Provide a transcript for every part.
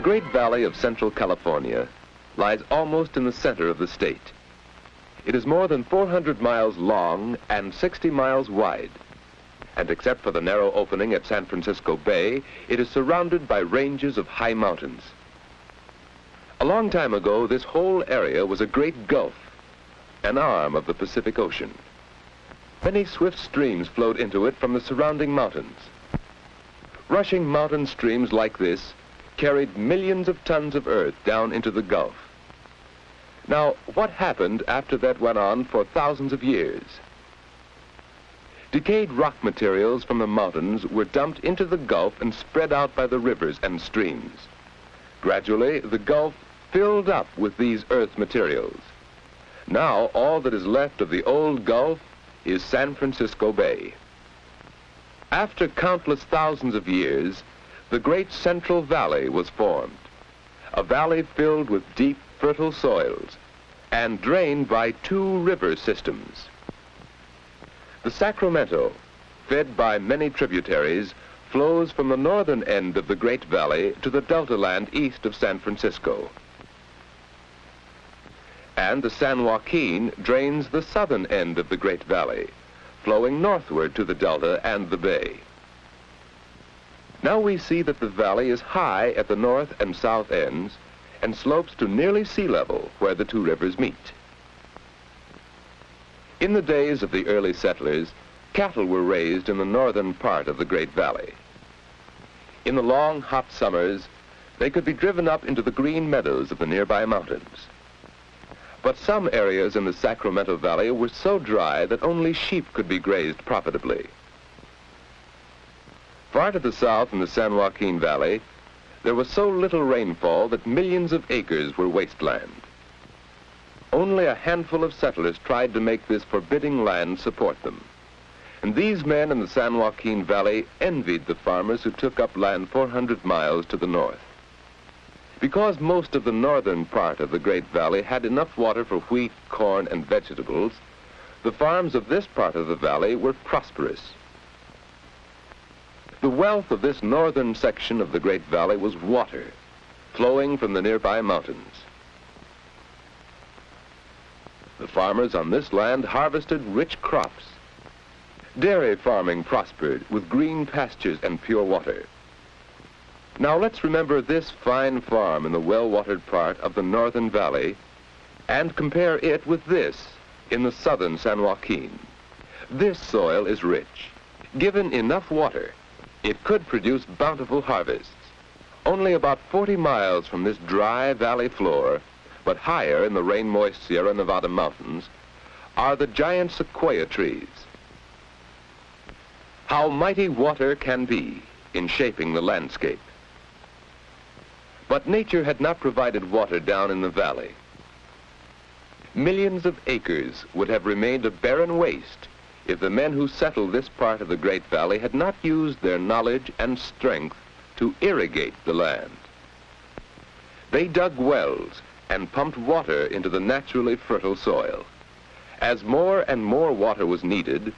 The Great Valley of Central California lies almost in the center of the state. It is more than 400 miles long and 60 miles wide. And except for the narrow opening at San Francisco Bay, it is surrounded by ranges of high mountains. A long time ago, this whole area was a great gulf, an arm of the Pacific Ocean. Many swift streams flowed into it from the surrounding mountains. Rushing mountain streams like this carried millions of tons of earth down into the Gulf. Now, what happened after that went on for thousands of years? Decayed rock materials from the mountains were dumped into the Gulf and spread out by the rivers and streams. Gradually, the Gulf filled up with these earth materials. Now, all that is left of the old Gulf is San Francisco Bay. After countless thousands of years, the great Central Valley was formed, a valley filled with deep, fertile soils and drained by two river systems. The Sacramento, fed by many tributaries, flows from the northern end of the Great Valley to the Delta land east of San Francisco. And the San Joaquin drains the southern end of the Great Valley, flowing northward to the Delta and the Bay. Now we see that the valley is high at the north and south ends and slopes to nearly sea level where the two rivers meet. In the days of the early settlers, cattle were raised in the northern part of the Great Valley. In the long, hot summers, they could be driven up into the green meadows of the nearby mountains. But some areas in the Sacramento Valley were so dry that only sheep could be grazed profitably. Far to the south in the San Joaquin Valley, there was so little rainfall that millions of acres were wasteland. Only a handful of settlers tried to make this forbidding land support them. And these men in the San Joaquin Valley envied the farmers who took up land 400 miles to the north. Because most of the northern part of the Great Valley had enough water for wheat, corn, and vegetables, the farms of this part of the valley were prosperous. The wealth of this northern section of the Great Valley was water, flowing from the nearby mountains. The farmers on this land harvested rich crops. Dairy farming prospered with green pastures and pure water. Now let's remember this fine farm in the well-watered part of the northern valley and compare it with this in the southern San Joaquin. This soil is rich. Given enough water, it could produce bountiful harvests. Only about 40 miles from this dry valley floor, but higher in the rain-moist Sierra Nevada mountains, are the giant sequoia trees. How mighty water can be in shaping the landscape. But nature had not provided water down in the valley. Millions of acres would have remained a barren waste if the men who settled this part of the Great Valley had not used their knowledge and strength to irrigate the land. They dug wells and pumped water into the naturally fertile soil. As more and more water was needed,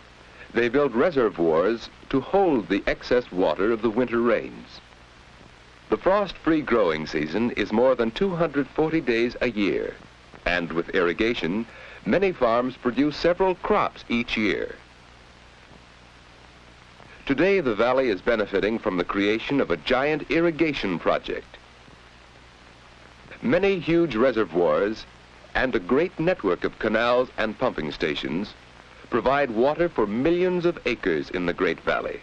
they built reservoirs to hold the excess water of the winter rains. The frost-free growing season is more than 240 days a year, and with irrigation, many farms produce several crops each year. Today, the valley is benefiting from the creation of a giant irrigation project. Many huge reservoirs and a great network of canals and pumping stations provide water for millions of acres in the Great Valley.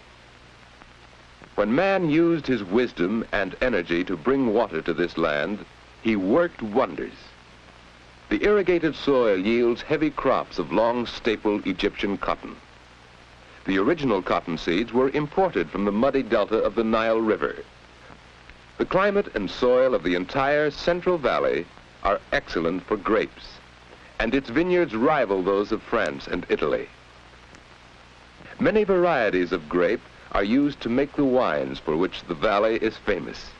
When man used his wisdom and energy to bring water to this land, he worked wonders. The irrigated soil yields heavy crops of long staple Egyptian cotton. The original cotton seeds were imported from the muddy delta of the Nile River. The climate and soil of the entire Central Valley are excellent for grapes, and its vineyards rival those of France and Italy. Many varieties of grape are used to make the wines for which the valley is famous.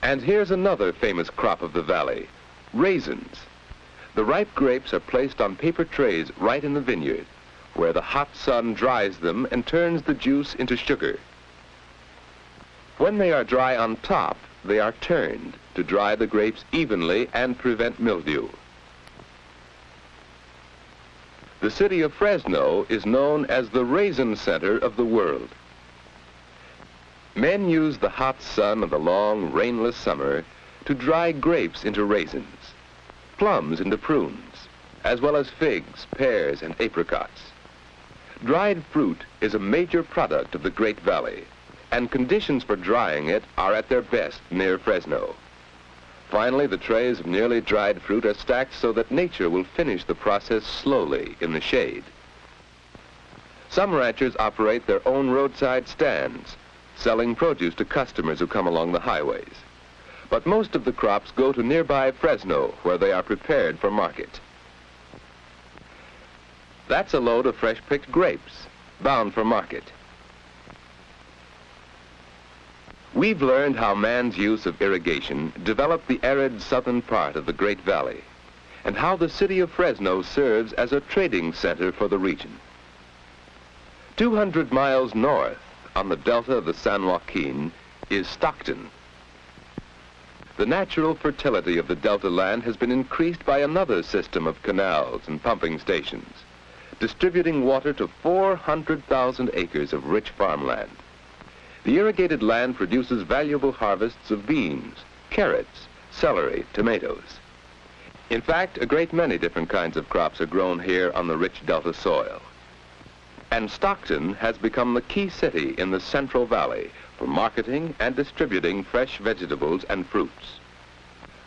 And here's another famous crop of the valley, raisins. The ripe grapes are placed on paper trays right in the vineyard, where the hot sun dries them and turns the juice into sugar. When they are dry on top, they are turned to dry the grapes evenly and prevent mildew. The city of Fresno is known as the raisin center of the world. Men use the hot sun of the long, rainless summer to dry grapes into raisins, plums into prunes, as well as figs, pears, and apricots. Dried fruit is a major product of the Great Valley, and conditions for drying it are at their best near Fresno. Finally, the trays of nearly dried fruit are stacked so that nature will finish the process slowly in the shade. Some ranchers operate their own roadside stands, selling produce to customers who come along the highways. But most of the crops go to nearby Fresno, where they are prepared for market. That's a load of fresh-picked grapes, bound for market. We've learned how man's use of irrigation developed the arid southern part of the Great Valley, and how the city of Fresno serves as a trading center for the region. 200 miles north, on the delta of the San Joaquin, is Stockton. The natural fertility of the delta land has been increased by another system of canals and pumping stations, distributing water to 400,000 acres of rich farmland. The irrigated land produces valuable harvests of beans, carrots, celery, tomatoes. In fact, a great many different kinds of crops are grown here on the rich delta soil. And Stockton has become the key city in the Central Valley for marketing and distributing fresh vegetables and fruits.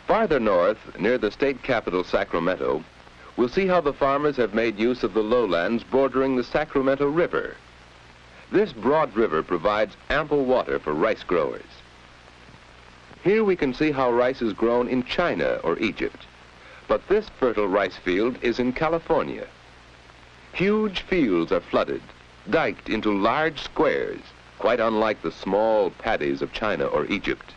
Farther north, near the state capital, Sacramento, we'll see how the farmers have made use of the lowlands bordering the Sacramento River. This broad river provides ample water for rice growers. Here we can see how rice is grown in China or Egypt, but this fertile rice field is in California. Huge fields are flooded, diked into large squares, quite unlike the small paddies of China or Egypt.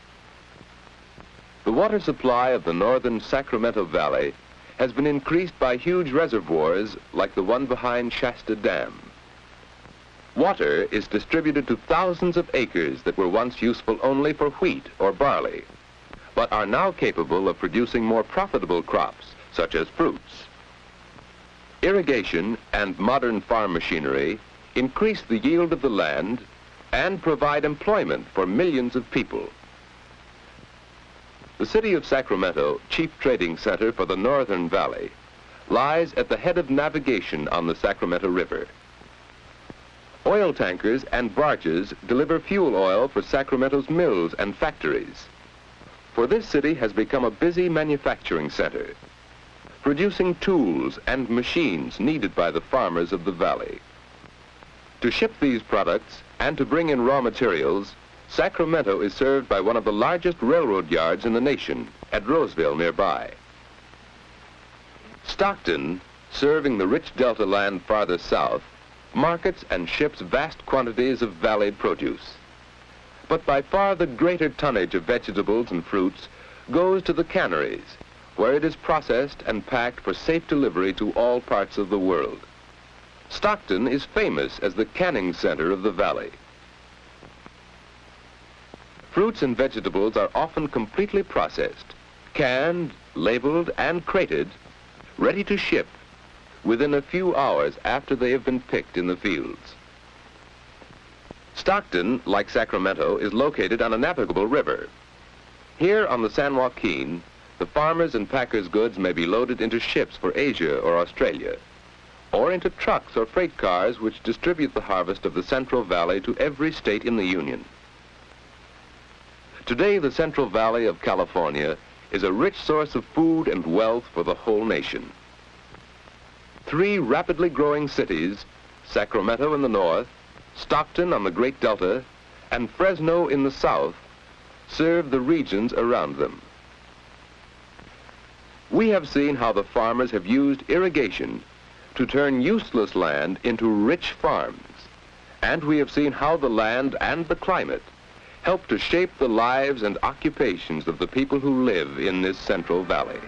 The water supply of the northern Sacramento Valley has been increased by huge reservoirs like the one behind Shasta Dam. Water is distributed to thousands of acres that were once useful only for wheat or barley, but are now capable of producing more profitable crops, such as fruits. Irrigation and modern farm machinery increase the yield of the land and provide employment for millions of people. The city of Sacramento, chief trading center for the Northern Valley, lies at the head of navigation on the Sacramento River. Oil tankers and barges deliver fuel oil for Sacramento's mills and factories. For this city has become a busy manufacturing center, producing tools and machines needed by the farmers of the valley. To ship these products and to bring in raw materials, Sacramento is served by one of the largest railroad yards in the nation at Roseville nearby. Stockton, serving the rich delta land farther south, markets and ships vast quantities of valley produce. But by far the greater tonnage of vegetables and fruits goes to the canneries, where it is processed and packed for safe delivery to all parts of the world. Stockton is famous as the canning center of the valley. Fruits and vegetables are often completely processed, canned, labeled, and crated, ready to ship within a few hours after they have been picked in the fields. Stockton, like Sacramento, is located on a navigable river. Here on the San Joaquin, the farmers' and packers' goods may be loaded into ships for Asia or Australia, or into trucks or freight cars which distribute the harvest of the Central Valley to every state in the Union. Today, the Central Valley of California is a rich source of food and wealth for the whole nation. 3 rapidly growing cities, Sacramento in the north, Stockton on the Great Delta, and Fresno in the south, serve the regions around them. We have seen how the farmers have used irrigation to turn useless land into rich farms, and we have seen how the land and the climate help to shape the lives and occupations of the people who live in this Central Valley.